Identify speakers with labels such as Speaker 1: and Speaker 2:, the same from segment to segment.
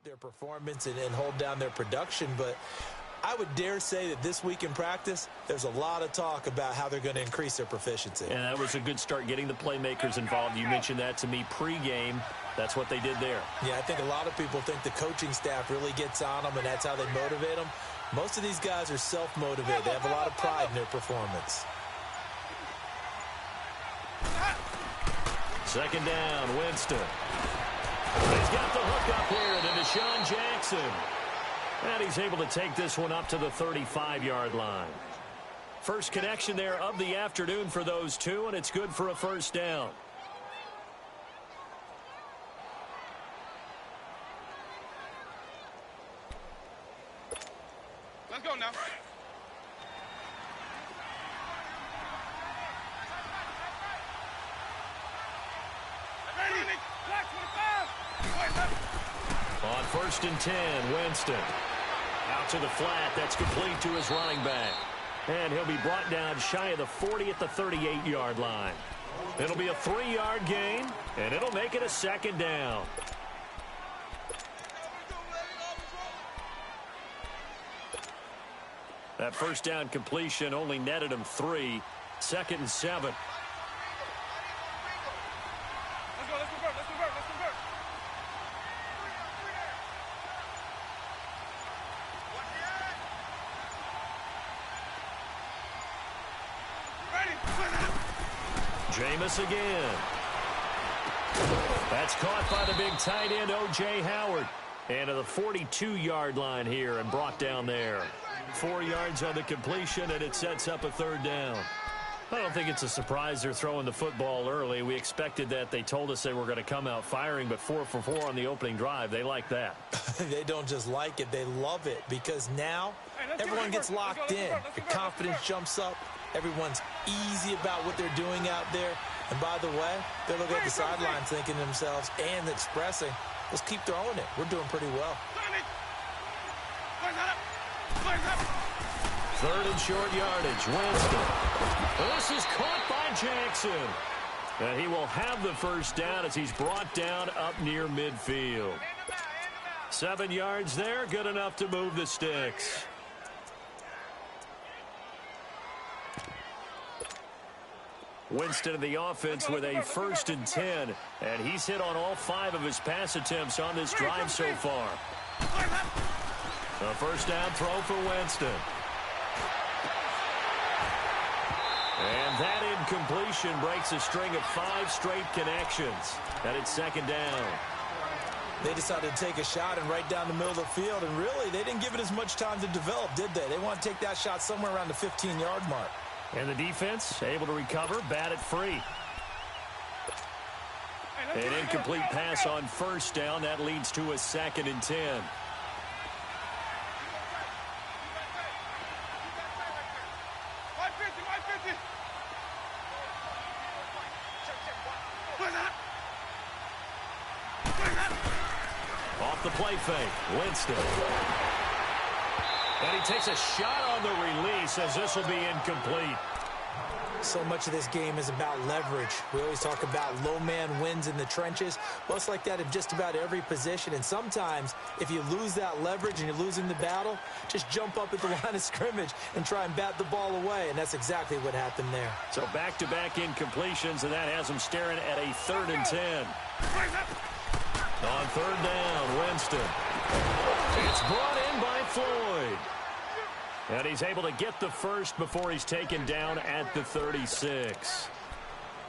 Speaker 1: their performance and hold down their production, but I would dare say that this week in practice, there's a lot of talk about how they're going to increase their proficiency.
Speaker 2: And that was a good start getting the playmakers involved. You mentioned that to me pregame. That's what they did there.
Speaker 1: Yeah, I think a lot of people think the coaching staff really gets on them, and that's how they motivate them. Most of these guys are self-motivated. They have a lot of pride in their performance.
Speaker 2: Second down, Winston. He's got the hook up here to Deshaun Jackson. And he's able to take this one up to the 35-yard line. First connection there of the afternoon for those two, and it's good for a first down.
Speaker 3: Let's go now.
Speaker 2: On first and 10, Winston. Out to the flat. That's complete to his running back. And he'll be brought down shy of the 40 at the 38-yard line. It'll be a 3-yard gain, and it'll make it a second down. That first down completion only netted him 3. Second and 7.
Speaker 3: Let's convert.
Speaker 2: Jameis again. That's caught by the big tight end, O.J. Howard. And to the 42-yard line here and brought down there. 4 yards on the completion, and it sets up a third down. I don't think it's a surprise they're throwing the football early. We expected that. They told us they were going to come out firing, but 4 for 4 on the opening drive. They like that.
Speaker 1: They don't just like it, they love it, because now everyone gets locked in. The confidence jumps up. Everyone's easy about what they're doing out there. And by the way, they're looking at the sidelines thinking to themselves and expressing, let's keep throwing it. We're doing pretty well.
Speaker 2: Third and short yardage, Winston. This is caught by Jackson. And he will have the first down as he's brought down up near midfield. 7 yards there, good enough to move the sticks. Winston in the offense with a first and 10. And he's hit on all 5 of his pass attempts on this drive so far. A first down throw for Winston. And that incompletion breaks a string of 5 straight connections. And it's second down.
Speaker 1: They decided to take a shot and right down the middle of the field. And really, they didn't give it as much time to develop, did they? They want to take that shot somewhere around the 15-yard mark.
Speaker 2: And the defense able to recover, bat it free. An incomplete pass on first down. That leads to a second and 10. Off the play fake, Winston. And he takes a shot on the release as this will be incomplete.
Speaker 1: So much of this game is about leverage. We always talk about low man wins in the trenches. Well, it's like that in just about every position. And sometimes, if you lose that leverage and you're losing the battle, just jump up at the line of scrimmage and try and bat the ball away. And that's exactly what happened there.
Speaker 2: So back-to-back incompletions, and that has him staring at a third and 10. On third down, Winston. It's brought in by Floyd. And he's able to get the first before he's taken down at the 36.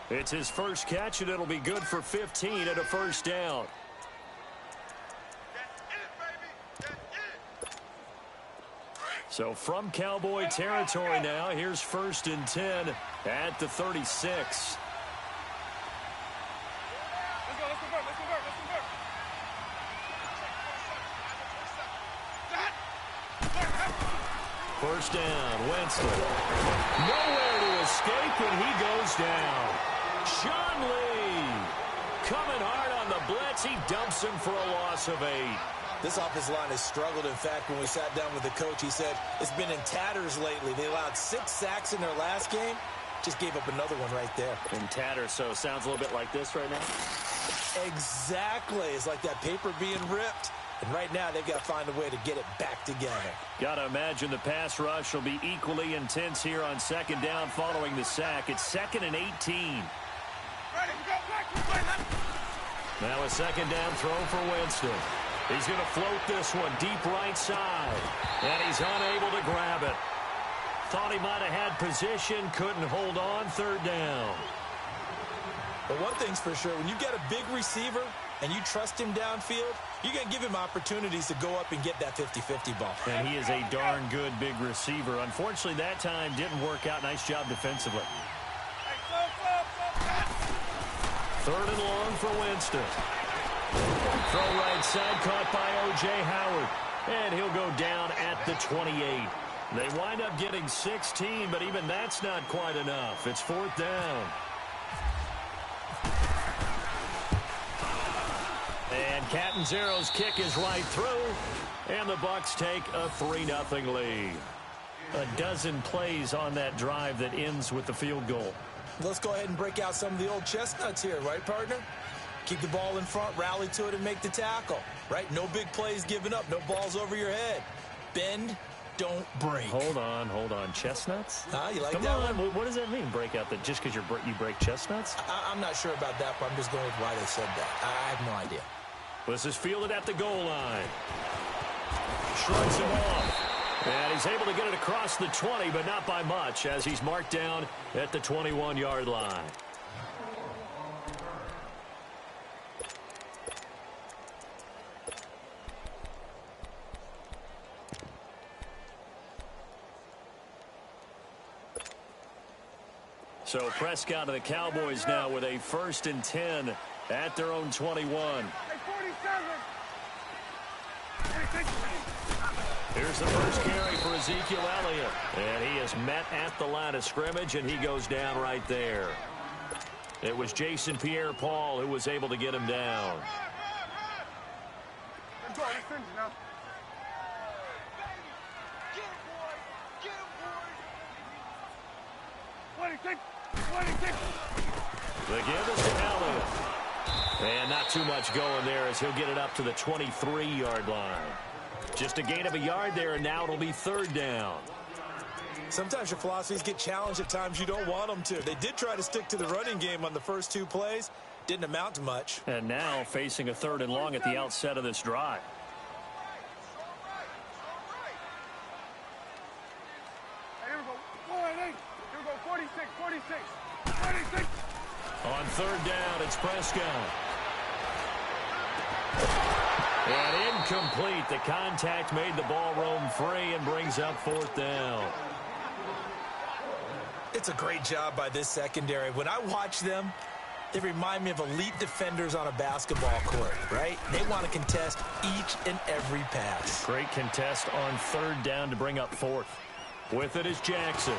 Speaker 2: It's his first catch, and it'll be good for 15 at a first down. So from Cowboy territory now, here's first and 10 at the 36. First down, Winston. Nowhere to escape, and he goes down. Sean Lee coming hard on the blitz. He dumps him for a loss of 8.
Speaker 1: This offensive line has struggled. In fact, when we sat down with the coach, he said it's been in tatters lately. They allowed 6 sacks in their last game. Just gave up another one right there.
Speaker 2: In tatters, so it sounds a little bit like this right now.
Speaker 1: Exactly. It's like that paper being ripped. And right now, they've got to find a way to get it back together.
Speaker 2: Got to imagine the pass rush will be equally intense here on second down following the sack. It's 2nd and 18. Now a second down throw for Winston. He's going to float this one deep right side. And he's unable to grab it. Thought he might have had position, couldn't hold on, third down.
Speaker 1: But one thing's for sure, when you get a big receiver and you trust him downfield, you're going to give him opportunities to go up and get that 50-50 ball.
Speaker 2: And he is a darn good big receiver. Unfortunately, that time didn't work out. Nice job defensively. Third and long for Winston. Throw right side, caught by O.J. Howard. And he'll go down at the 28. They wind up getting 16, but even that's not quite enough. It's fourth down. And Catanzaro's kick is right through, and the Bucs take a 3-0 lead. A dozen plays on that drive that ends with the field goal.
Speaker 1: Let's go ahead and break out some of the old chestnuts here, right, partner? Keep the ball in front, rally to it, and make the tackle, right? No big plays given up, no balls over your head. Bend, don't break.
Speaker 2: Hold on. Chestnuts?
Speaker 1: You like
Speaker 2: Come
Speaker 1: that
Speaker 2: on.
Speaker 1: one?
Speaker 2: What does that mean, break out? That just because you break chestnuts?
Speaker 1: I'm not sure about that, but I'm just going with why they said that. I have no idea.
Speaker 2: This is fielded at the goal line. Shrugs him off. And he's able to get it across the 20, but not by much, as he's marked down at the 21-yard line. So Prescott and the Cowboys now with a 1st and 10 at their own 21. Here's the first carry for Ezekiel Elliott. And he is met at the line of scrimmage, and he goes down right there. It was Jason Pierre-Paul who was able to get him down. The give is to Elliott. And not too much going there as he'll get it up to the 23-yard line. Just a gain of a yard there, and now it'll be third down.
Speaker 1: Sometimes your philosophies get challenged at times you don't want them to. They did try to stick to the running game on the first 2 plays. Didn't amount to much.
Speaker 2: And now facing a 3rd and long at the outset of this drive. On third down, it's Prescott. And incomplete. The contact made the ball roam free and brings up fourth down.
Speaker 1: It's a great job by this secondary. When I watch them, they remind me of elite defenders on a basketball court, right? They want to contest each and every pass.
Speaker 2: Great contest on third down to bring up fourth. With it is Jackson.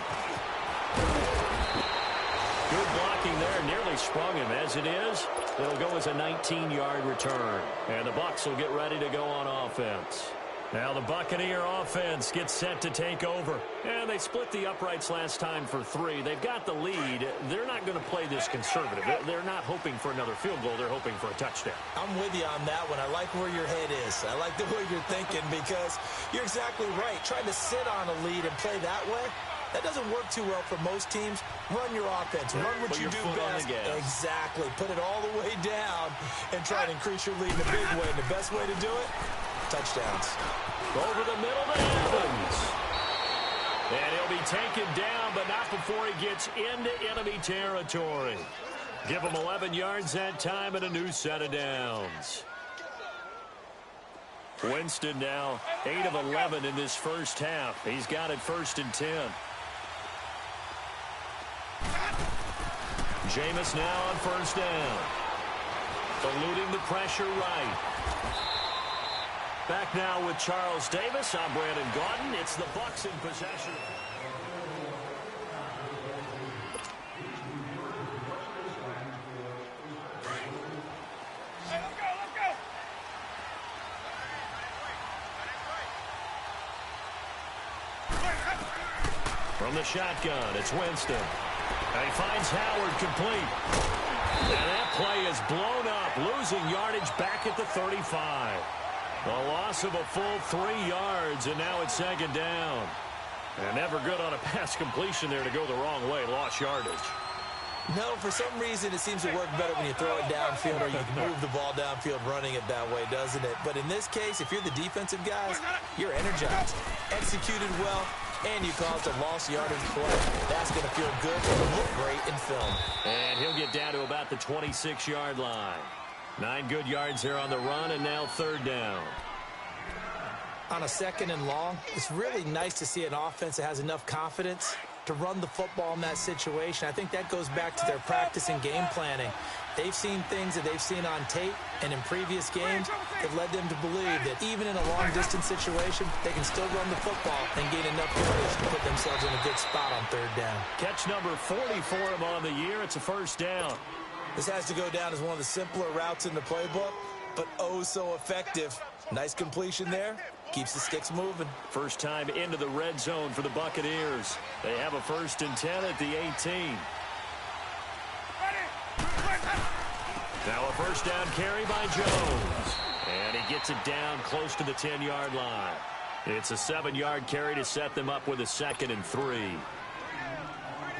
Speaker 2: Good blocking there, nearly sprung him. As it is, it'll go as a 19-yard return. And the Bucs will get ready to go on offense. Now the Buccaneer offense gets set to take over. And they split the uprights last time for 3. They've got the lead. They're not going to play this conservative. They're not hoping for another field goal. They're hoping for a touchdown.
Speaker 1: I'm with you on that one. I like where your head is. I like the way you're thinking because you're exactly right. Trying to sit on a lead and play that way, that doesn't work too well for most teams. Run your offense. Run what you do best. Exactly. Put it all the way down and try to increase your lead in a big way. And the best way to do it, touchdowns.
Speaker 2: Over the middle to Evans. And he'll be taken down, but not before he gets into enemy territory. Give him 11 yards that time and a new set of downs. Winston now 8 of 11 in this first half. He's got it 1st and 10. Jameis now on 1st down. Eluding the pressure right. Back now with Charles Davis. I'm Brandon Gaudin. It's the Bucs in possession.
Speaker 3: Hey, let's go.
Speaker 2: From the shotgun, it's Winston. And he finds Howard complete. And that play is blown up, losing yardage back at the 35. A loss of a full 3 yards, and now it's second down. And never good on a pass completion there to go the wrong way. Lost yardage.
Speaker 1: No, for some reason it seems to work better when you throw it downfield or you can move the ball downfield running it that way, doesn't it? But in this case, if you're the defensive guys, you're energized, executed well, and you caused a lost yardage play. That's going to feel good and look great in film.
Speaker 2: And he'll get down to about the 26-yard line. 9 good yards there on the run, and now third down.
Speaker 1: On a second and long, it's really nice to see an offense that has enough confidence to run the football in that situation. I think that goes back to their practice and game planning. They've seen things that they've seen on tape and in previous games that led them to believe that even in a long-distance situation, they can still run the football and gain enough yardage to put themselves in a good spot on third down.
Speaker 2: Catch number 40 for him on the year. It's a first down.
Speaker 1: This has to go down as one of the simpler routes in the playbook, but oh so effective. Nice completion there. Keeps the sticks moving.
Speaker 2: First time into the red zone for the Buccaneers. They have a 1st and 10 at the 18. Now a first down carry by Jones. And he gets it down close to the 10-yard line. It's a 7-yard carry to set them up with a 2nd and 3.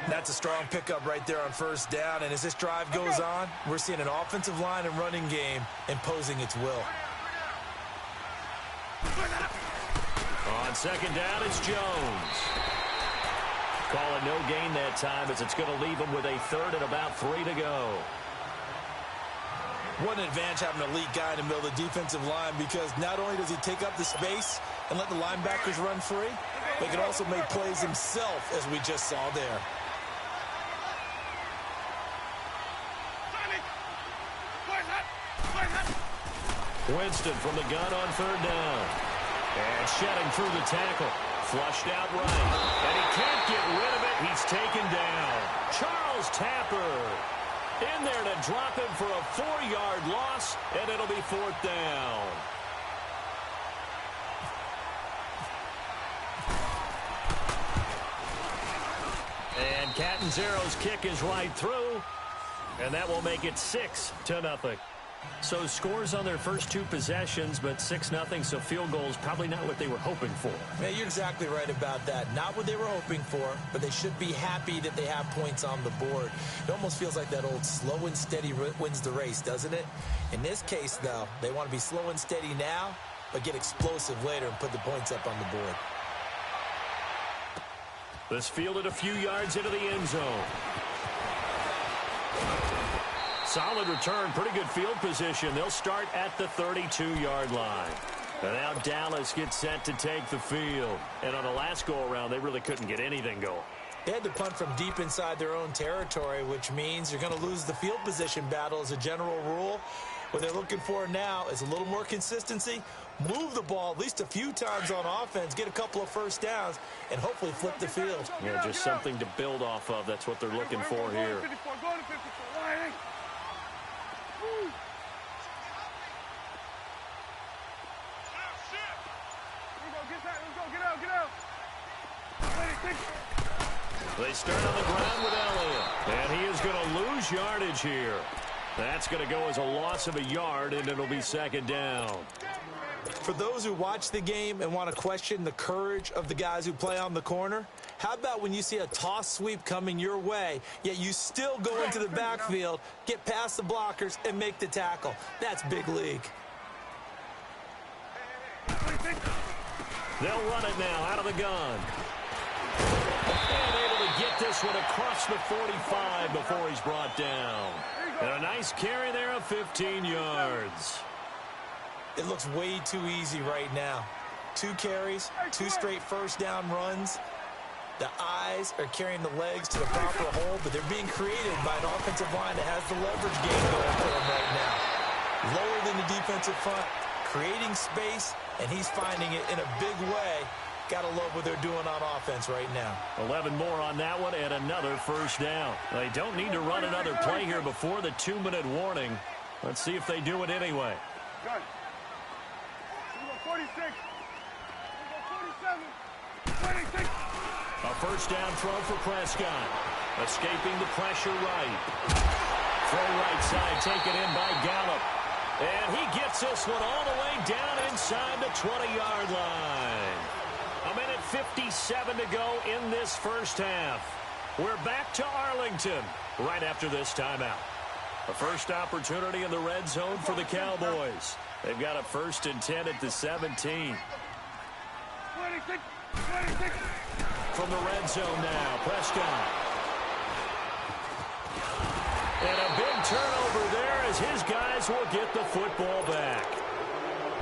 Speaker 1: That's a strong pickup right there on first down. And as this drive goes on, we're seeing an offensive line and running game imposing its will.
Speaker 2: On second down, it's Jones. Calling no gain that time as it's going to leave him with a 3rd and about 3 to go.
Speaker 1: What an advantage having an elite guy in the middle of the defensive line, because not only does he take up the space and let the linebackers run free, but he can also make plays himself, as we just saw there.
Speaker 2: Winston from the gun on third down. And shedding through the tackle. Flushed out right. And he can't get rid of it. He's taken down. Charles Tapper in there to drop him for a 4-yard loss, and it'll be 4th down. And Catanzaro's kick is right through, and that will make it 6-0. So scores on their first 2 possessions, but 6-0, so field goals probably not what they were hoping for.
Speaker 1: Yeah, you're exactly right about that. Not what they were hoping for, but they should be happy that they have points on the board. It almost feels like that old slow and steady wins the race, doesn't it? In this case, though, they want to be slow and steady now, but get explosive later and put the points up on the board.
Speaker 2: This fielded a few yards into the end zone. Solid return, pretty good field position. They'll start at the 32-yard line. And now Dallas gets set to take the field. And on the last go-around, they really couldn't get anything going.
Speaker 1: They had to punt from deep inside their own territory, which means you're going to lose the field position battle as a general rule. What they're looking for now is a little more consistency, move the ball at least a few times on offense, get a couple of first downs, and hopefully flip the field.
Speaker 2: Yeah, just something to build off of. That's what they're looking for here. They start on the ground with Elliott, and he is going to lose yardage here. That's going to go as a loss of a yard, and it'll be second down.
Speaker 1: For those who watch the game and want to question the courage of the guys who play on the corner, how about when you see a toss sweep coming your way, yet you still go into the backfield, get past the blockers, and make the tackle? That's big league.
Speaker 2: They'll run it now out of the gun. And able to get this one across the 45 before he's brought down. And a nice carry there of 15 yards.
Speaker 1: It looks way too easy right now. 2 carries, 2 straight first down runs. The eyes are carrying the legs to the proper hole, but they're being created by an offensive line that has the leverage game going for them right now. Lower than the defensive front, creating space, and he's finding it in a big way. Gotta love what they're doing on offense right now.
Speaker 2: 11 more on that one and another first down. They don't need to run another play here before the 2-minute warning. Let's see if they do it anyway.
Speaker 3: Good. 46. 47. 26.
Speaker 2: A first down throw for Prescott. Escaping the pressure right. Throw right side taken in by Gallup. And he gets this one all the way down inside the 20-yard line. A minute 57 to go in this first half. We're back to Arlington right after this timeout. A first opportunity in the red zone for the Cowboys. They've got a 1st and 10 at the 17. From the red zone now, Prescott. And a big turnover there as his guys will get the football back.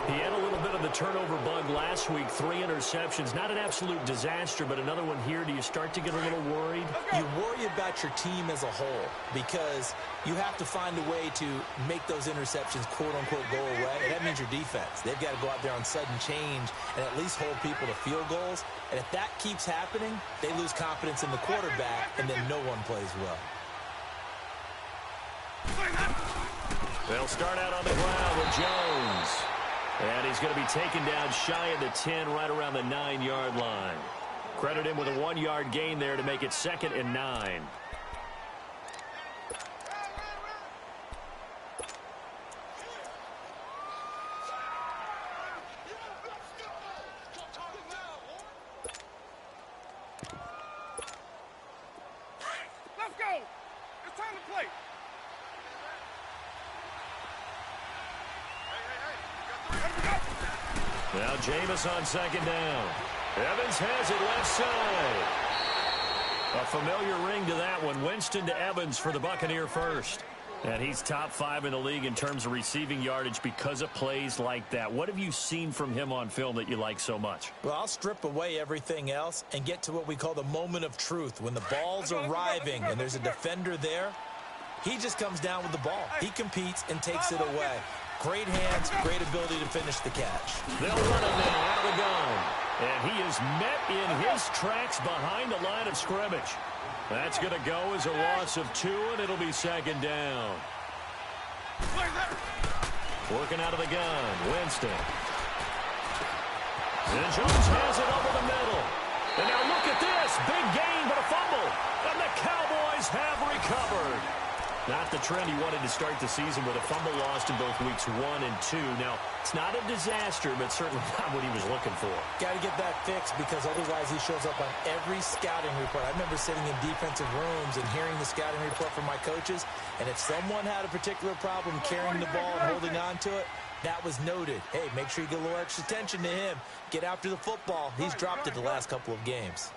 Speaker 2: He had a little bit of the turnover bug last week, 3 interceptions. Not an absolute disaster, but another one here. Do you start to get a little worried?
Speaker 1: You worry about your team as a whole because you have to find a way to make those interceptions, quote-unquote, go away. And that means your defense. They've got to go out there on sudden change and at least hold people to field goals. And if that keeps happening, they lose confidence in the quarterback, and then no one plays well.
Speaker 2: They'll start out on the ground with Jones. And he's going to be taken down shy of the 10, right around the 9-yard line. Credit him with a 1-yard gain there to make it 2nd and 9.
Speaker 3: Let's go. It's time to play.
Speaker 2: Now Jameis on 2nd down. Evans has it left side. A familiar ring to that one. Winston to Evans for the Buccaneer first. And he's top 5 in the league in terms of receiving yardage because of plays like that. What have you seen from him on film that you like so much?
Speaker 1: Well, I'll strip away everything else and get to what we call the moment of truth. When the ball's arriving and there's a defender there, he just comes down with the ball. He competes and takes it away. Great hands, great ability to finish the catch.
Speaker 2: They'll run him now out of the gun. And he is met in his tracks behind the line of scrimmage. That's going to go as a loss of 2, and it'll be 2nd down. Working out of the gun, Winston. And Jones has it over the middle. And now look at this. Big gain, but a fumble. And the Cowboys have recovered. Not the trend he wanted to start the season with a fumble lost in both weeks 1 and 2. Now, it's not a disaster, but certainly not what he was looking for.
Speaker 1: Got to get that fixed because otherwise he shows up on every scouting report. I remember sitting in defensive rooms and hearing the scouting report from my coaches, and if someone had a particular problem carrying the ball and holding on to it, that was noted. Hey, make sure you get a little extra attention to him. Get after the football. He's dropped it the last couple of games.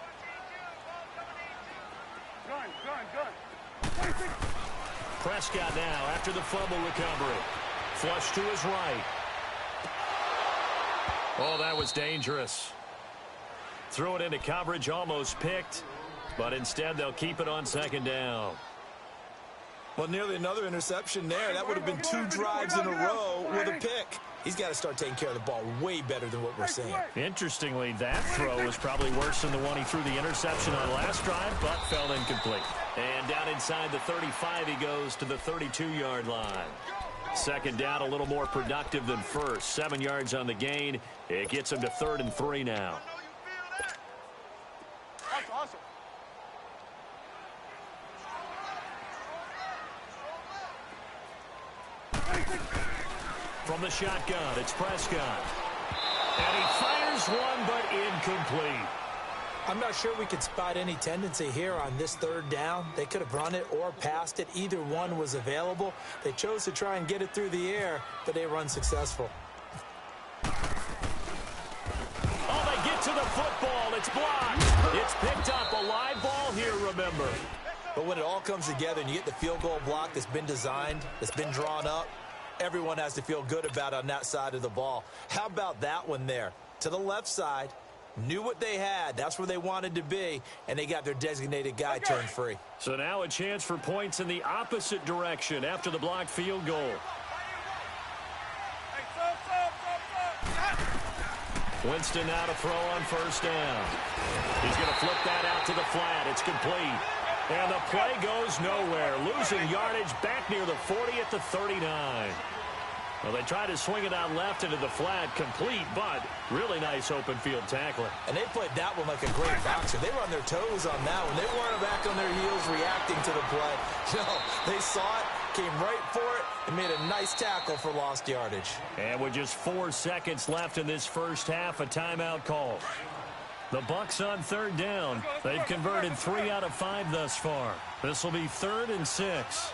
Speaker 2: Prescott now after the fumble recovery. Flush to his right. Oh, that was dangerous. Threw it into coverage, almost picked, but instead they'll keep it on 2nd down.
Speaker 1: Well, nearly another interception there. That would have been 2 drives in a row with a pick. He's got to start taking care of the ball way better than what we're seeing.
Speaker 2: Interestingly, that throw was probably worse than the one he threw the interception on last drive, but fell incomplete. And down inside the 35, he goes to the 32-yard line. 2nd down, a little more productive than first. 7 yards on the gain. It gets him to 3rd and 3 now.
Speaker 3: That's awesome.
Speaker 2: From the shotgun, it's Prescott. And he fires one, but incomplete.
Speaker 1: I'm not sure we could spot any tendency here on this 3rd down. They could have run it or passed it. Either one was available. They chose to try and get it through the air, but they were unsuccessful.
Speaker 2: Oh, they get to the football. It's blocked. It's picked up. A live ball here, remember.
Speaker 1: But when it all comes together and you get the field goal block that's been designed, that's been drawn up, everyone has to feel good about on that side of the ball. How about that one there? To the left side, knew what they had. That's where they wanted to be, and they got their designated guy turned free.
Speaker 2: So now a chance for points in the opposite direction after the blocked field goal. Winston now to throw on 1st down. He's going to flip that out to the flat. It's complete. And the play goes nowhere. Losing yardage back near the 40 at the 39. Well, they tried to swing it out left into the flat, complete, but really nice open field tackling.
Speaker 1: And they played that one like a great boxer. They were on their toes on that one. They weren't back on their heels reacting to the play. No, they saw it, came right for it and made a nice tackle for lost yardage.
Speaker 2: And with just 4 seconds left in this first half, a timeout call. The Bucs on third down. They've converted 3 out of 5 thus far. This will be 3rd and 6.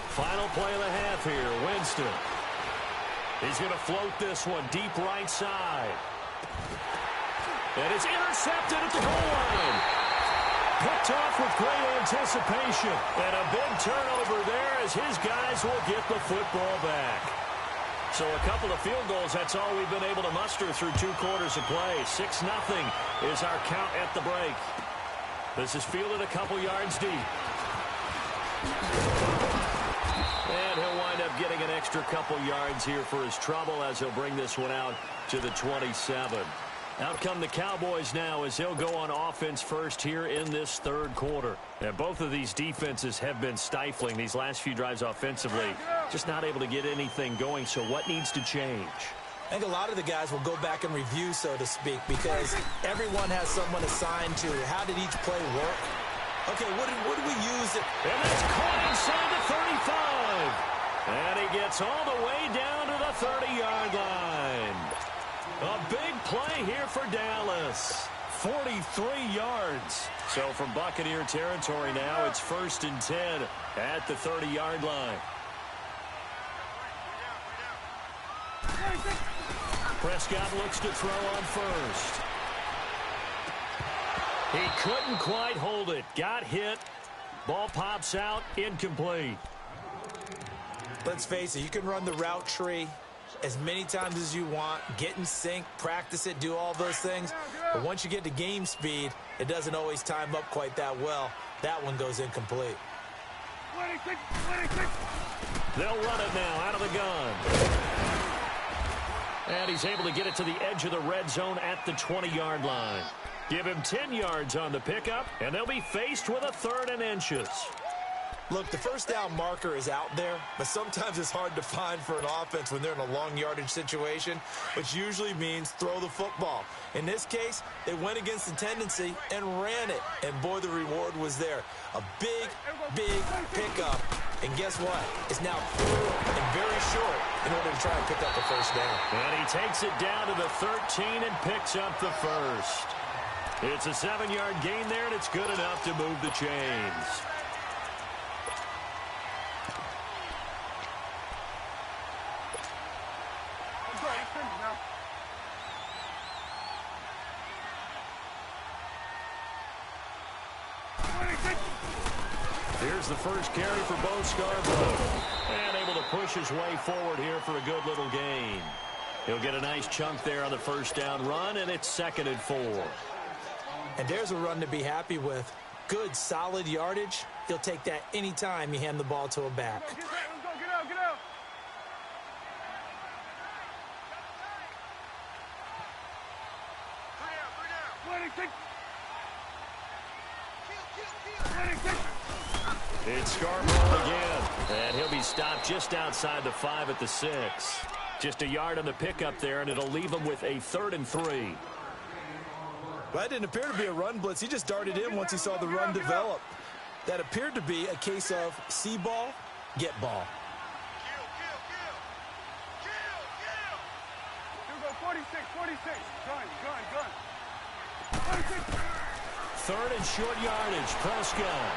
Speaker 2: Final play of the half here. Winston. He's going to float this one deep right side. And it's intercepted at the goal line. Picked off with great anticipation. And a big turnover there as his guys will get the football back. So a couple of field goals, that's all we've been able to muster through 2 quarters of play. 6-0 is our count at the break. This is fielded a couple yards deep. And he'll wind up getting an extra couple yards here for his trouble as he'll bring this one out to the 27. Out come the Cowboys now as they'll go on offense first here in this 3rd quarter. And both of these defenses have been stifling these last few drives offensively. Just not able to get anything going, so what needs to change?
Speaker 1: I think a lot of the guys will go back and review, so to speak, because everyone has someone assigned to how did each play work. Okay, what did we use?
Speaker 2: And that's caught inside the 35. And he gets all the way down to the 30-yard line. A big play here for Dallas. 43 yards. So from Buccaneer territory now, it's 1st and 10 at the 30-yard line. Prescott looks to throw on first. He couldn't quite hold it. Got hit. Ball pops out. Incomplete.
Speaker 1: Let's face it, you can run the route tree as many times as you want, get in sync, practice it, do all those things. But once you get to game speed, it doesn't always time up quite that well. That one goes incomplete.
Speaker 2: They'll run it now out of the gun. And he's able to get it to the edge of the red zone at the 20-yard line. Give him 10 yards on the pickup, and they'll be faced with a 3rd and inches.
Speaker 1: Look, the first down marker is out there, but sometimes it's hard to find for an offense when they're in a long yardage situation, which usually means throw the football. In this case, they went against the tendency and ran it, and boy, the reward was there. A big, big pickup, and guess what? It's now 3rd and very short in order to try and pick up the first down.
Speaker 2: And he takes it down to the 13 and picks up the first. It's a 7-yard gain there, and it's good enough to move the chains. Here's the first carry for Bo Scarborough. And able to push his way forward here for a good little gain. He'll get a nice chunk there on the first down run, and it's 2nd and 4.
Speaker 1: And there's a run to be happy with. Good, solid yardage. He'll take that any time you hand the ball to a back.
Speaker 3: Get out.
Speaker 2: It's Scarborough again. And he'll be stopped just outside the 5 at the 6. Just a yard on the pickup there, and it'll leave him with a 3rd and 3.
Speaker 1: Well, that didn't appear to be a run blitz. He just darted in once he saw the run develop. That appeared to be a case of see ball, get ball.
Speaker 3: Here go 46. Gun. 46.
Speaker 2: 3rd and short yardage. Prescott.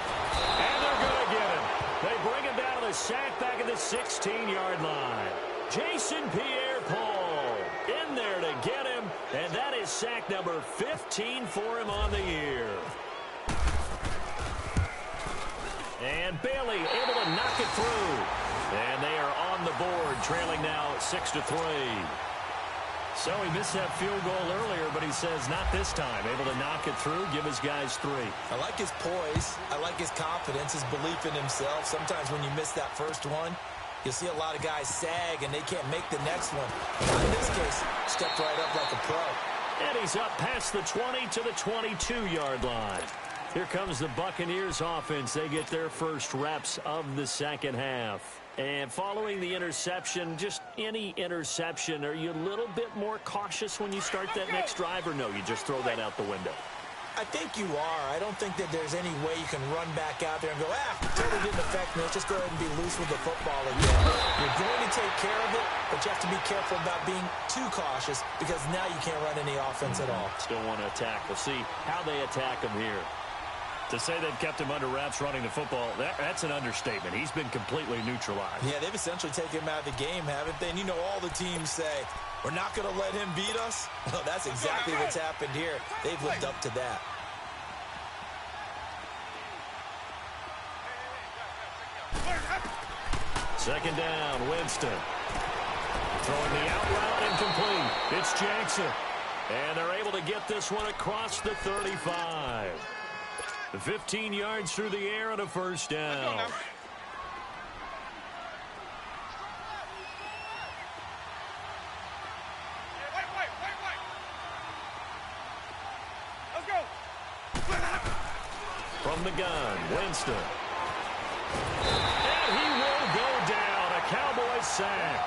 Speaker 2: And they're going to get him. They bring him down to the sack back at the 16-yard line. Jason Pierre-Paul in there to get him, and that is sack number 15 for him on the year. And Bailey able to knock it through. And they are on the board, trailing now 6-3. So he missed that field goal earlier, but he says not this time. Able to knock it through, give his guys 3.
Speaker 1: I like his poise. I like his confidence, his belief in himself. Sometimes when you miss that first one, you'll see a lot of guys sag and they can't make the next one. Not in this case, stepped right up like a pro.
Speaker 2: And he's up past the 20 to the 22-yard line. Here comes the Buccaneers offense. They get their first reps of the second half. And following the interception, just any interception, are you a little bit more cautious when you start that next drive, or no, you just throw that out the window?
Speaker 1: I think you are. I don't think that there's any way you can run back out there and go, totally didn't affect me. Let's just go ahead and be loose with the football again. You're going to take care of it, but you have to be careful about being too cautious because now you can't run any offense at all.
Speaker 2: Still want to attack. We'll see how they attack him here. To say they've kept him under wraps running the football, that's an understatement. He's been completely neutralized.
Speaker 1: Yeah, they've essentially taken him out of the game, haven't they? And you know all the teams say, we're not going to let him beat us. Well, that's exactly what's happened here. They've lived up to that.
Speaker 2: Second down, Winston. Throwing the out route incomplete. It's Jackson. And they're able to get this one across the 35. 15 yards through the air and a first down. From the gun, Winston. And he will go down. A Cowboys sack.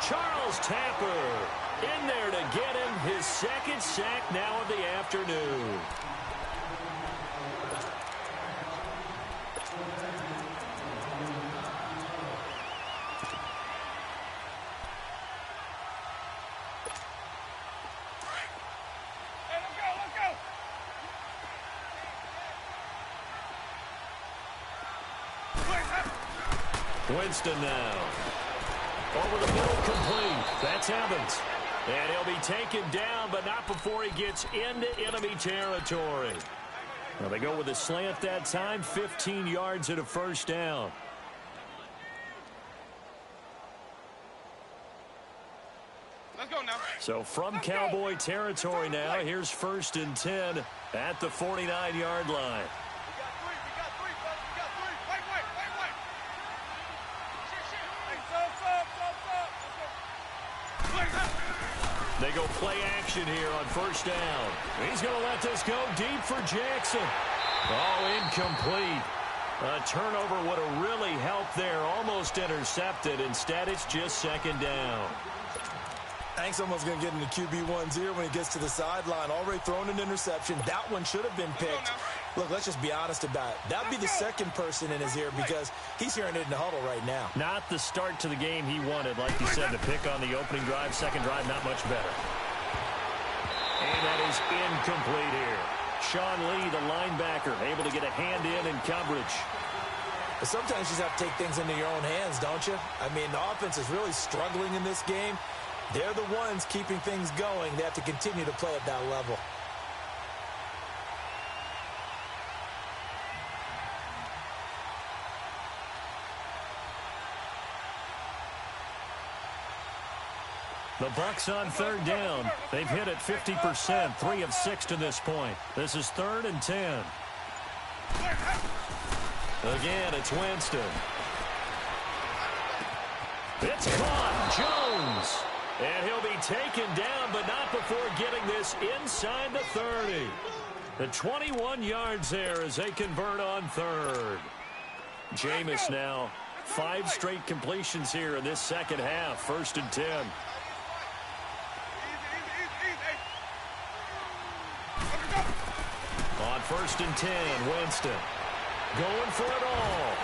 Speaker 2: Charles Tapper in there to get him his second sack now of the afternoon. Winston now. Over the middle, complete. That's Evans. And he'll be taken down, but not before he gets into enemy territory. Now they go with a slant that time, 15 yards and a first down.
Speaker 3: Let's go now.
Speaker 2: So from Cowboy territory now, here's 1st and 10 at the 49-yard line. They go play action here on first down. He's going to let this go deep for Jackson. Oh, incomplete. A turnover would have really helped there. Almost intercepted. Instead, it's just second down.
Speaker 1: I think someone's going to get into QB1's ear when he gets to the sideline. Already thrown an interception. That one should have been picked. Look, let's just be honest about it. That would be the second person in his ear because he's hearing it in the huddle right now.
Speaker 2: Not the start to the game he wanted. Like you said, the pick on the opening drive, second drive, not much better. And that is incomplete here. Sean Lee, the linebacker, able to get a hand in coverage.
Speaker 1: But sometimes you just have to take things into your own hands, don't you? I mean, the offense is really struggling in this game. They're the ones keeping things going. They have to continue to play at that level.
Speaker 2: The Bucs on third down. They've hit it 50%, 3 of 6 to this point. This is 3rd and 10. Again, it's Winston. It's caught. Jones. And he'll be taken down, but not before getting this inside the 30. The 21 yards there as they convert on third. Jameis now 5 straight completions here in this second half. 1st and 10. On 1st and 10, Winston going for it all.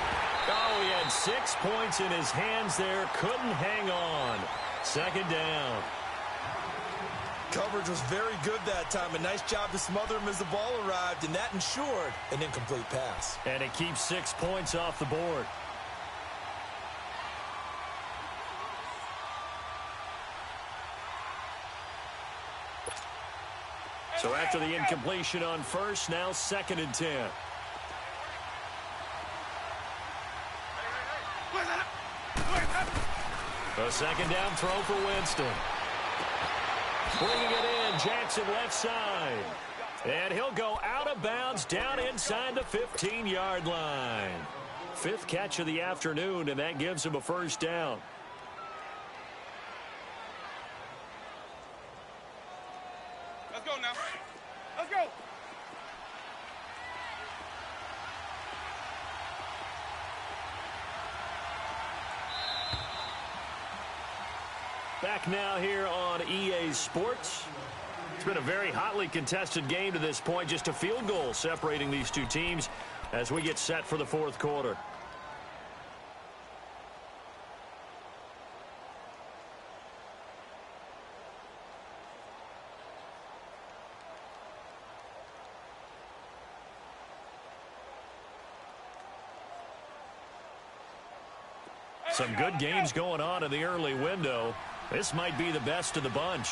Speaker 2: Oh, he had 6 points in his hands there. Couldn't hang on. Second down.
Speaker 1: Coverage was very good that time. A nice job to smother him as the ball arrived, and that ensured an incomplete pass.
Speaker 2: And it keeps 6 points off the board. So after the incompletion on first, now 2nd and 10. A second down throw for Winston. Bringing it in, Jackson left side. And he'll go out of bounds down inside the 15-yard line. 5th catch of the afternoon, and that gives him a first down.
Speaker 3: Let's go now. Let's go.
Speaker 2: Back now here on EA Sports. It's been a very hotly contested game to this point. Just a field goal separating these two teams as we get set for the fourth quarter. Some good games going on in the early window. This might be the best of the bunch.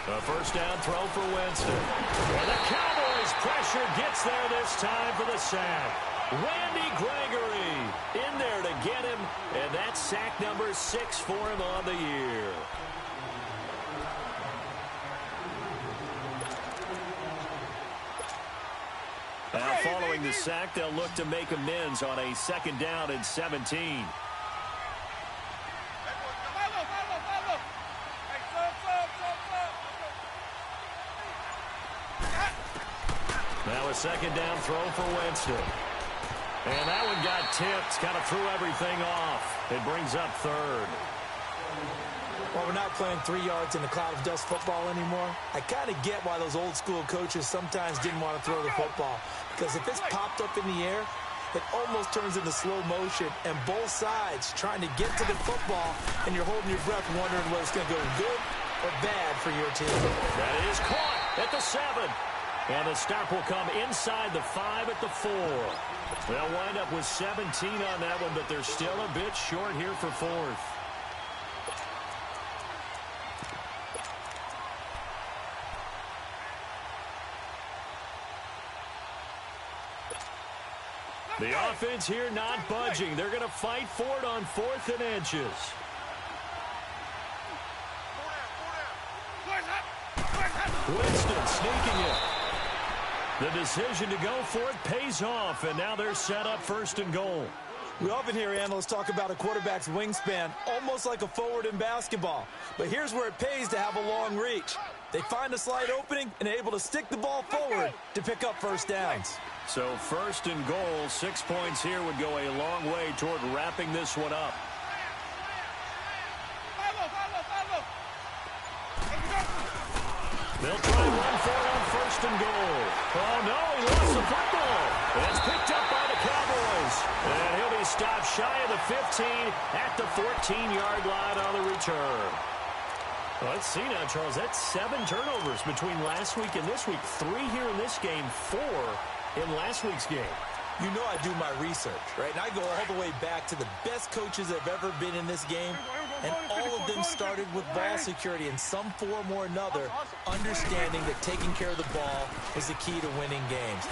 Speaker 2: A first down throw for Winston. And the Cowboys pressure gets there this time for the sack. Randy Gregory in there to get him, and that's sack number 6 for him on the year. Now following the sack, they'll look to make amends on a second down and 17. Now a second down throw for Winston. And that one got tipped, kind of threw everything off. It brings up third.
Speaker 1: Well, we're not playing 3 yards in a cloud of dust football anymore. I kind of get why those old school coaches sometimes didn't want to throw the football. Because if it's popped up in the air, it almost turns into slow motion. And both sides trying to get to the football, and you're holding your breath wondering whether it's going to go good or bad for your team.
Speaker 2: That is caught at the 7. And the stop will come inside the 5 at the 4. They'll wind up with 17 on that one, but they're still a bit short here for fourth. The offense here not budging. They're going to fight for it on 4th and inches. Winston sneaking it. The decision to go for it pays off, and now they're set up 1st and goal.
Speaker 1: We often hear analysts talk about a quarterback's wingspan, almost like a forward in basketball. But here's where it pays to have a long reach. They find a slight opening and are able to stick the ball forward to pick up first downs.
Speaker 2: So 1st and goal, 6 points here would go a long way toward wrapping this one up. They'll try run for it on 1st and goal. Oh, no, he lost the football. And it's picked up by the Cowboys. And he'll be stopped shy of the 15 at the 14-yard line on the return. Well, let's see now, Charles. That's 7 turnovers between last week and this week. 3 here in this game, 4 in last week's game.
Speaker 1: You know I do my research, right? And I go all the way back to the best coaches that have ever been in this game. And all of them started with ball security in some form or another, understanding that taking care of the ball was the key to winning games.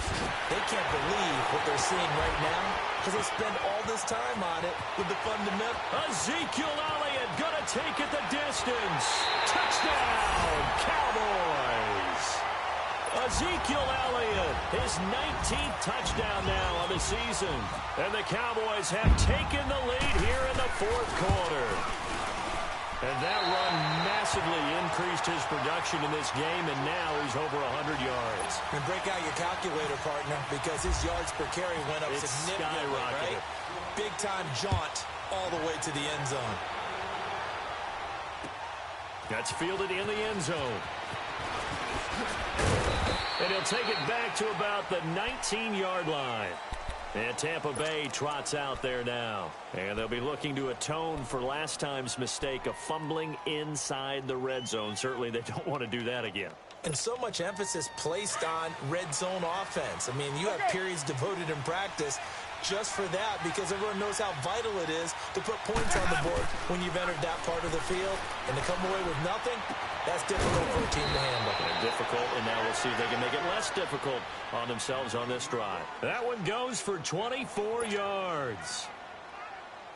Speaker 1: They can't believe what they're seeing right now because they spend all this time on it with the fundamental.
Speaker 2: Ezekiel Elliott gonna take it the distance. Touchdown, Cowboys. Ezekiel Elliott, his 19th touchdown now on the season. And the Cowboys have taken the lead here in the 4th quarter. And that run massively increased his production in this game, and now he's over 100 yards.
Speaker 1: And break out your calculator, partner, because his yards per carry went up significantly, right? Big-time jaunt all the way to the end zone.
Speaker 2: That's fielded in the end zone. And he'll take it back to about the 19-yard line. And Tampa Bay trots out there now. And they'll be looking to atone for last time's mistake of fumbling inside the red zone. Certainly they don't want to do that again.
Speaker 1: And so much emphasis placed on red zone offense. I mean, you have periods devoted in practice just for that because everyone knows how vital it is to put points on the board when you've entered that part of the field. And to come away with nothing, that's difficult for a team to handle.
Speaker 2: And difficult, and now we'll see if they can make it less difficult on themselves on this drive. That one goes for 24 yards.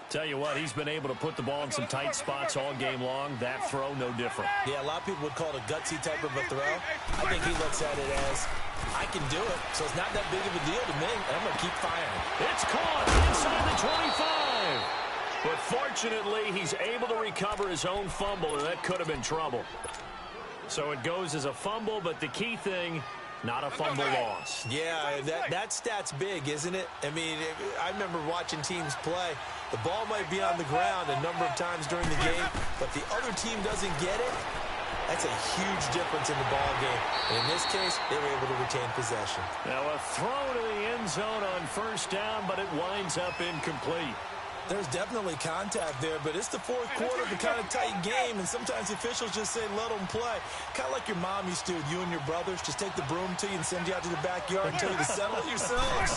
Speaker 2: Tell you what, he's been able to put the ball in some tight spots all game long. That throw, no different.
Speaker 1: Yeah, a lot of people would call it a gutsy type of a throw. I think he looks at it as, I can do it, so it's not that big of a deal to me. I'm going to keep firing.
Speaker 2: It's caught inside the 25. But fortunately, he's able to recover his own fumble, or that could have been trouble. So it goes as a fumble, but the key thing, Not a fumble loss.
Speaker 1: Yeah, that stat's big, isn't it? I mean, I remember watching teams play. The ball might be on the ground a number of times during the game, but the other team doesn't get it. That's a huge difference in the ball game. And in this case, they were able to retain possession.
Speaker 2: Now a throw to the end zone on first down, but it winds up incomplete.
Speaker 1: There's definitely contact there, but it's the fourth quarter of a kind of tight game, and sometimes officials just say let them play. Kind of like your mom used to, you and your brothers, just take the broom to you and send you out to the backyard and tell you to settle it yourselves.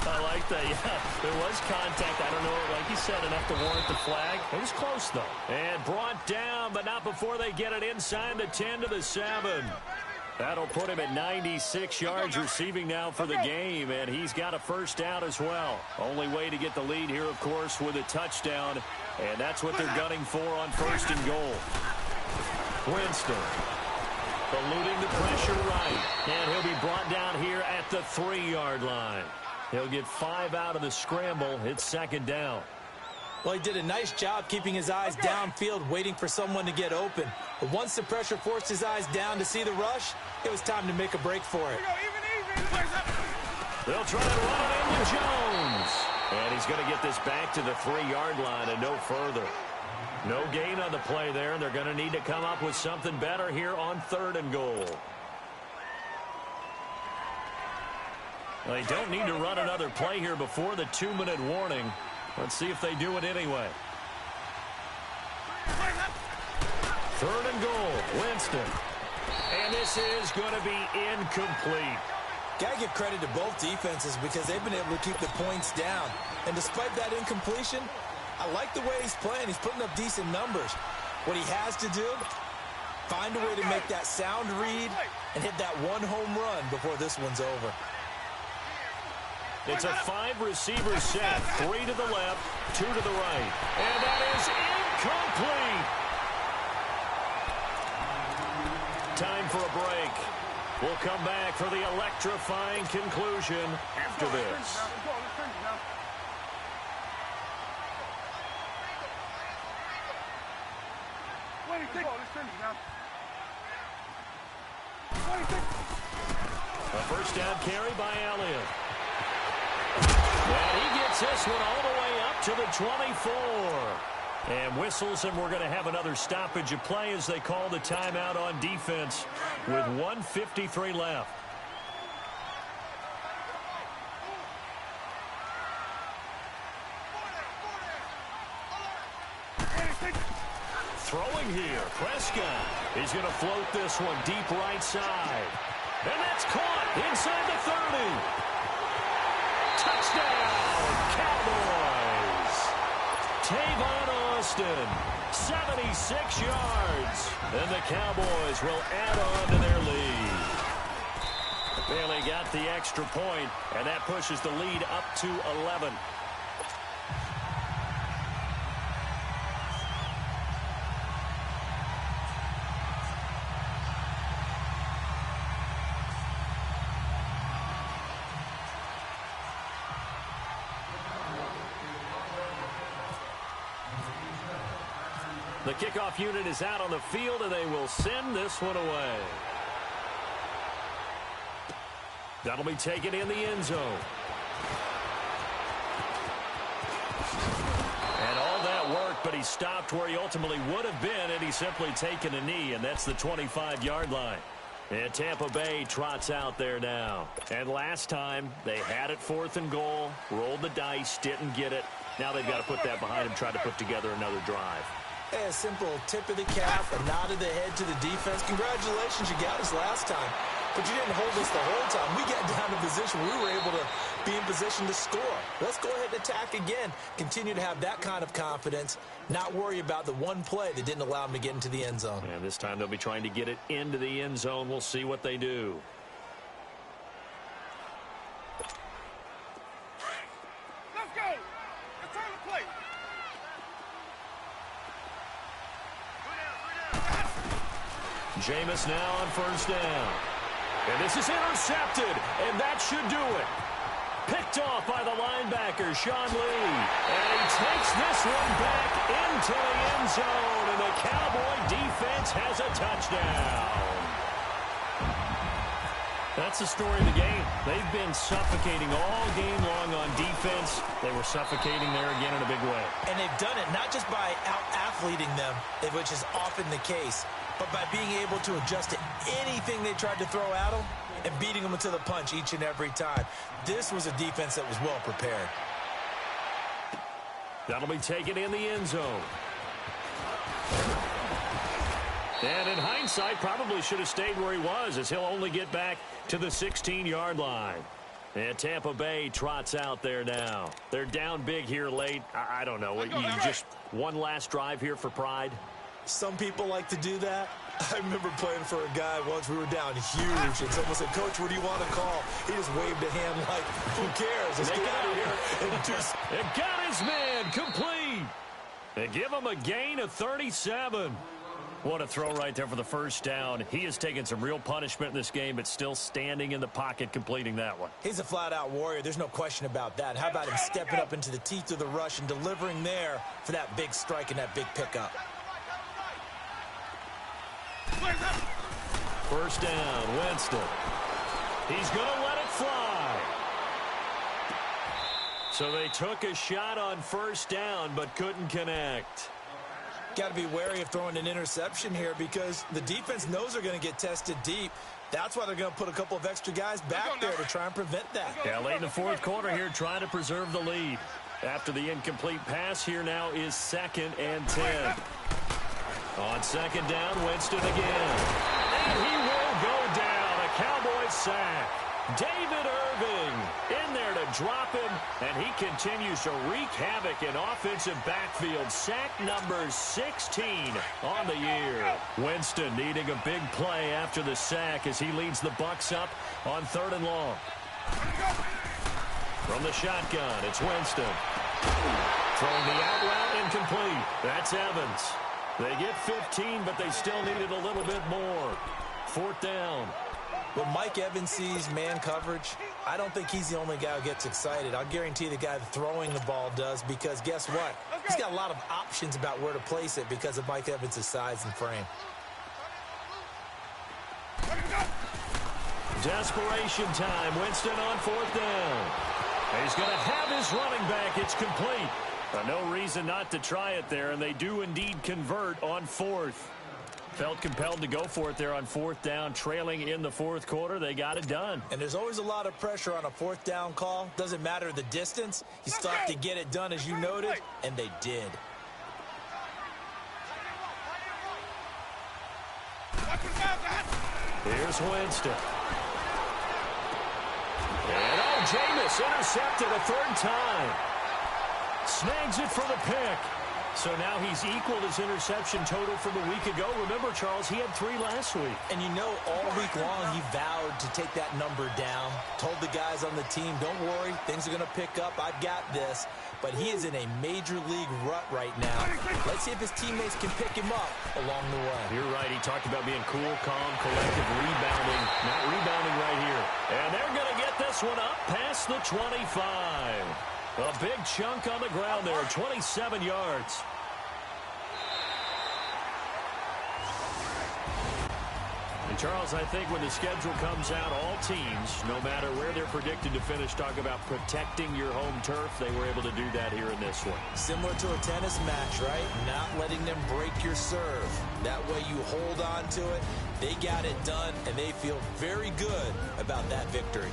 Speaker 2: I like that, yeah. There was contact. I don't know, like you said, enough to warrant the flag. It was close, though. And brought down, but not before they get it inside the 10 to the 7. That'll put him at 96 yards receiving now for the game, and he's got a first down as well. Only way to get the lead here, of course, with a touchdown, and that's what they're gunning for on first and goal. Winston eluding the pressure right, and he'll be brought down here at the 3-yard line. He'll get 5 out of the scramble. It's second down.
Speaker 1: Well, he did a nice job keeping his eyes downfield, waiting for someone to get open. But once the pressure forced his eyes down to see the rush, it was time to make a break for it.
Speaker 2: They'll try to run it into Jones. And he's going to get this back to the 3-yard line and no further. No gain on the play there. They're going to need to come up with something better here on third and goal. Well, they don't need to run another play here before the 2-minute warning. Let's see if they do it anyway. Third and goal, Winston. And this is going to be incomplete.
Speaker 1: Got to give credit to both defenses because they've been able to keep the points down. And despite that incompletion, I like the way he's playing. He's putting up decent numbers. What he has to do, find a way to make that sound read and hit that one home run before this one's over.
Speaker 2: It's a 5-receiver set. 3 to the left, 2 to the right. And that is incomplete. Time for a break. We'll come back for the electrifying conclusion after this. A first down carry by Elliott. And he gets this one all the way up to the 24. And whistles, and we're going to have another stoppage of play as they call the timeout on defense with 1:53 left. Throwing here, Prescott. He's going to float this one deep right side. And that's caught inside the 30. Touchdown, Cowboys. Tavon Austin, 76 yards. And the Cowboys will add on to their lead. Bailey got the extra point, and that pushes the lead up to 11. The kickoff unit is out on the field, and they will send this one away. That'll be taken in the end zone. And all that work, but he stopped where he ultimately would have been, and he's simply taken a knee, and that's the 25-yard line. And Tampa Bay trots out there now. And last time, they had it 4th and goal, rolled the dice, didn't get it. Now they've got to put that behind them, try to put together another drive.
Speaker 1: Hey, a simple tip of the cap, a nod of the head to the defense. Congratulations, you got us last time. But you didn't hold us the whole time. We got down to position. We were able to be in position to score. Let's go ahead and attack again. Continue to have that kind of confidence. Not worry about the one play that didn't allow them to get into the end zone.
Speaker 2: And this time they'll be trying to get it into the end zone. We'll see what they do.
Speaker 3: Let's go. It's time to play.
Speaker 2: Jameis now on first down. And this is intercepted, and that should do it. Picked off by the linebacker, Sean Lee. And he takes this one back into the end zone, and the Cowboy defense has a touchdown. That's the story of the game. They've been suffocating all game long on defense. They were suffocating there again in a big way.
Speaker 1: And they've done it not just by out-athleting them, which is often the case, but by being able to adjust to anything they tried to throw at them and beating them to the punch each and every time. This was a defense that was well prepared.
Speaker 2: That'll be taken in the end zone. And in hindsight, probably should have stayed where he was, as he'll only get back to the 16-yard line. And Tampa Bay trots out there now. They're down big here late. I don't know. You just one last drive here for pride?
Speaker 1: Some people like to do that. I remember playing for a guy once. We were down huge, and someone said, "Coach, what do you want to call?" He just waved a hand like, "Who cares? Let's get out of here."
Speaker 2: It got his man complete. They give him a gain of 37. What a throw right there for the first down. He has taken some real punishment in this game, but still standing in the pocket completing that one.
Speaker 1: He's a flat-out warrior. There's no question about that. How about him stepping up into the teeth of the rush and delivering there for that big strike and that big pickup?
Speaker 2: First down, Winston. He's going to let it fly. So they took a shot on first down, but couldn't connect.
Speaker 1: Got to be wary of throwing an interception here because the defense knows they're going to get tested deep. That's why they're going to put a couple of extra guys back there to try and prevent that.
Speaker 2: Yeah, late in the fourth quarter here, trying to preserve the lead. After the incomplete pass, here now is 2nd and 10. On second down, Winston again. And he will go down. A Cowboys sack. David Irving in there to drop him, and he continues to wreak havoc in offensive backfield. Sack number 16 on the year. Winston needing a big play after the sack as he leads the Bucs up on 3rd and long. From the shotgun, it's Winston. Throwing the out route incomplete. That's Evans. They get 15, but they still needed a little bit more. 4th down.
Speaker 1: When Mike Evans sees man coverage, I don't think he's the only guy who gets excited. I'll guarantee the guy throwing the ball does, because guess what? He's got a lot of options about where to place it because of Mike Evans' size and frame.
Speaker 2: Desperation time. Winston on 4th down. He's going to have his running back. It's complete. No reason not to try it there, and they do indeed convert on 4th. Felt compelled to go for it there on 4th down, trailing in the 4th quarter. They got it done.
Speaker 1: And there's always a lot of pressure on a 4th down call. Doesn't matter the distance. You still have to get it done, as you noted, and they did.
Speaker 2: Here's Winston. And Jameis intercepted a 3rd time. Snags it for the pick. So now he's equaled his interception total from a week ago. Remember, Charles, he had 3 last week.
Speaker 1: And you know, all week long he vowed to take that number down. Told the guys on the team, don't worry, things are going to pick up. I've got this. But he is in a major league rut right now. Let's see if his teammates can pick him up along the way.
Speaker 2: You're right. He talked about being cool, calm, collective, rebounding. Not rebounding right here. And they're going to get this one up past the 25. A big chunk on the ground there, 27 yards. And Charles, I think when the schedule comes out, all teams, no matter where they're predicted to finish, talk about protecting your home turf. They were able to do that here in this one.
Speaker 1: Similar to a tennis match, right? Not letting them break your serve. That way you hold on to it. They got it done, and they feel very good about that victory.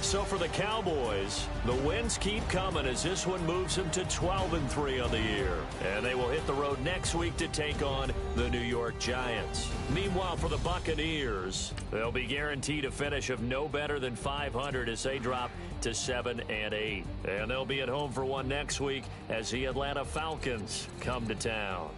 Speaker 2: So for the Cowboys, the wins keep coming as this one moves them to 12-3 on the year. And they will hit the road next week to take on the New York Giants. Meanwhile, for the Buccaneers, they'll be guaranteed a finish of no better than 500 as they drop to 7-8. And they'll be at home for one next week as the Atlanta Falcons come to town.